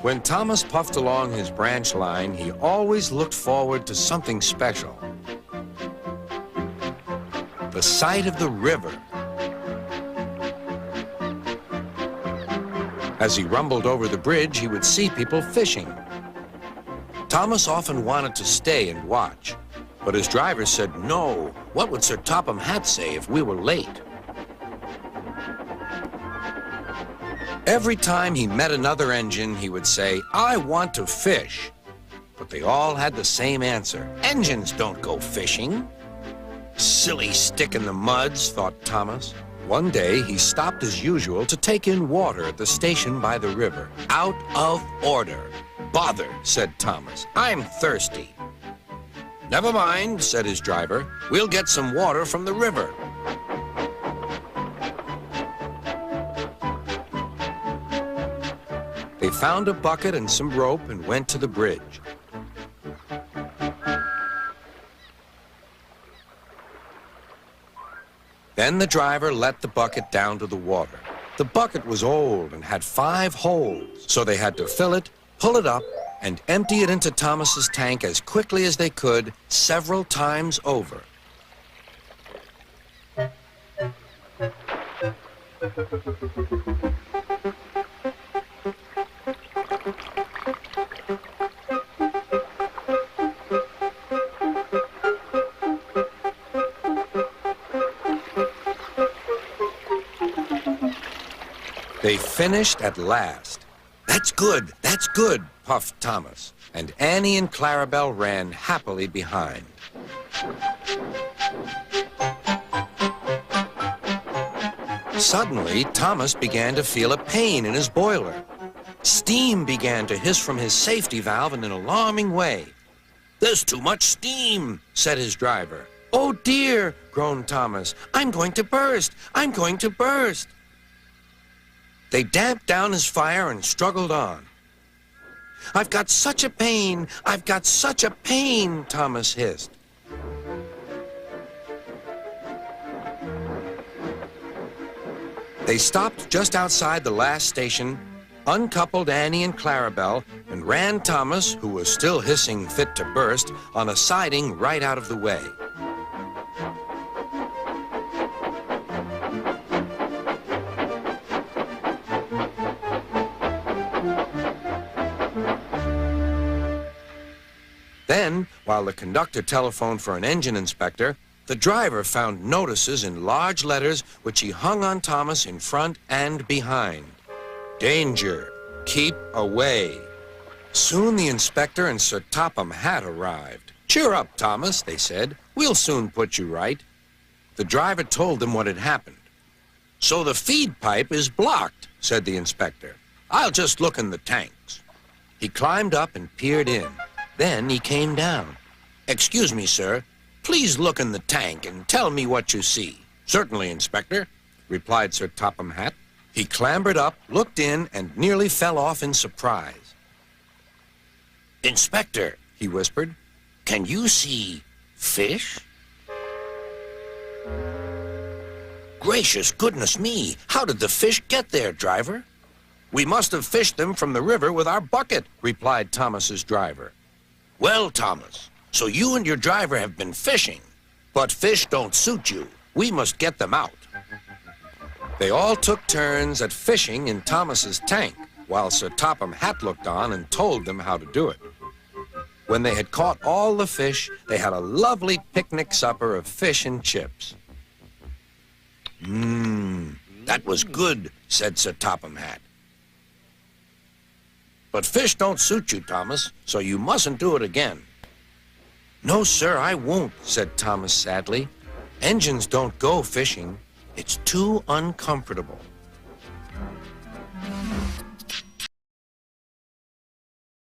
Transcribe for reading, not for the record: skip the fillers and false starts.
When Thomas puffed along his branch line, he always looked forward to something special. The sight of the river. As he rumbled over the bridge, he would see people fishing. Thomas often wanted to stay and watch, but his driver said no. What would Sir Topham Hatt say if we were late? Every time he met another engine, he would say, "I want to fish." But they all had the same answer. "Engines don't go fishing." Silly stick in the muds, thought Thomas. One day, he stopped as usual to take in water at the station by the river. Out of order. "Bother," said Thomas. "I'm thirsty." "Never mind," said his driver. "We'll get some water from the river." They found a bucket and some rope and went to the bridge. Then the driver let the bucket down to the water. The bucket was old and had 5 holes, so they had to fill it, pull it up, and empty it into Thomas's tank as quickly as they could, several times over. They finished at last. That's good, puffed Thomas, and Annie and Clarabelle ran happily behind. Suddenly, Thomas began to feel a pain in his boiler. Steam began to hiss from his safety valve in an alarming way. "There's too much steam," said his driver. "Oh dear," groaned Thomas. "I'm going to burst. I'm going to burst." They damped down his fire and struggled on. "I've got such a pain. I've got such a pain," Thomas hissed. They stopped just outside the last station, uncoupled Annie and Clarabelle, and ran Thomas, who was still hissing fit to burst, on a siding right out of the way. Then, while the conductor telephoned for an engine inspector, the driver found notices in large letters which he hung on Thomas in front and behind. "Danger. Keep away." Soon the inspector and Sir Topham Hatt arrived. "Cheer up, Thomas," they said. "We'll soon put you right." The driver told them what had happened. "So the feed pipe is blocked," said the inspector. "I'll just look in the tanks." He climbed up and peered in. Then he came down. "Excuse me, sir. Please look in the tank and tell me what you see." "Certainly, Inspector," replied Sir Topham Hatt. He clambered up, looked in, and nearly fell off in surprise. "Inspector," he whispered, "can you see fish?" "Gracious goodness me! How did the fish get there, driver?" "We must have fished them from the river with our bucket," replied Thomas's driver. "Well, Thomas, so you and your driver have been fishing, but fish don't suit you. We must get them out." They all took turns at fishing in Thomas's tank, while Sir Topham Hatt looked on and told them how to do it. When they had caught all the fish, they had a lovely picnic supper of fish and chips. That was good," said Sir Topham Hatt. "But fish don't suit you, Thomas, so you mustn't do it again." "No, sir, I won't," said Thomas sadly. "Engines don't go fishing. It's too uncomfortable."